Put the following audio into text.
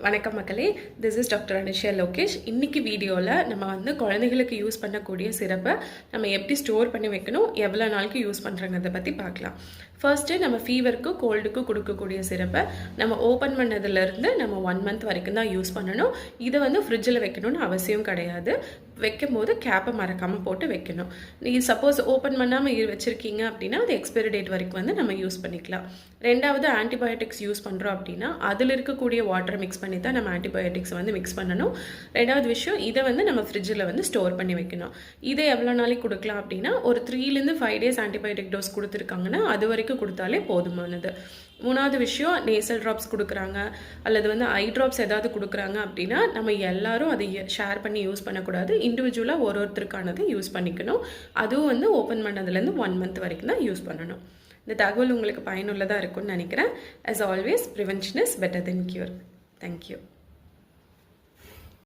வணக்கம் மக்களே, this is doctor Anushiya Lokesh. இன்னைக்கு வீடியோவில் நம்ம குழந்தைகளுக்கு யூஸ் பண்ணக்கூடிய சிரப்பை நம்ம எப்படி ஸ்டோர் பண்ணி வைக்கணும், எவ்வளோ நாளைக்கு யூஸ் பண்ணுறங்கிறத பற்றி பார்க்கலாம். ஃபர்ஸ்ட்டு நம்ம ஃபீவருக்கு கோல்டுக்கு கொடுக்கக்கூடிய சிரப்பை நம்ம ஓப்பன் பண்ணதுலேருந்து நம்ம 1 மந்த் வரைக்கும் தான் யூஸ் பண்ணணும். இதை ஃப்ரிட்ஜில் வைக்கணும்னு அவசியம் கிடையாது. வைக்கும் போது கேப்பை மறக்காமல் போட்டு வைக்கணும். நீங்கள் சப்போஸ் ஓப்பன் பண்ணாமல் வச்சுருக்கீங்க அப்படின்னா அது எக்ஸ்பைரி டேட் வரைக்கும் நம்ம யூஸ் பண்ணிக்கலாம். ரெண்டாவது ஆன்டிபயோட்டிக்ஸ் யூஸ் பண்ணுறோம் அப்படின்னா அதில் இருக்கக்கூடிய வாட்டர் மிக்ஸ் பண்ணி தான் நம்ம ஆன்டிபயோட்டிக்ஸ் மிக்ஸ் பண்ணணும். ரெண்டாவது விஷயம், இதை நம்ம ஃப்ரிட்ஜில் ஸ்டோர் பண்ணி வைக்கணும். இதை எவ்வளோ நாளைக்கு கொடுக்கலாம் அப்படின்னா ஒரு 3 to 5 days ஆன்டிபயோட்டிக் டோஸ் கொடுத்துருக்காங்கன்னா அது வரைக்கும் கொடுத்தாலே போதுமானது. மூணாவது விஷயம், நேசல் ட்ராப்ஸ் கொடுக்குறாங்க அல்லது ஐ ட்ராப்ஸ் ஏதாவது கொடுக்குறாங்க அப்படின்னா நம்ம எல்லாரும் அதை ஷேர் பண்ணி யூஸ் பண்ணக்கூடாது. இண்டிவிஜுவலாக ஒருத்தருக்கானதை யூஸ் பண்ணிக்கணும். அதுவும் ஓப்பன் பண்ணதுலேருந்து 1 month வரைக்கும் தான் யூஸ் பண்ணணும். இந்த தகவல் உங்களுக்கு பயனுள்ளதாக இருக்கும்னு நினைக்கிறேன். As always, prevention is better than cure. Thank you.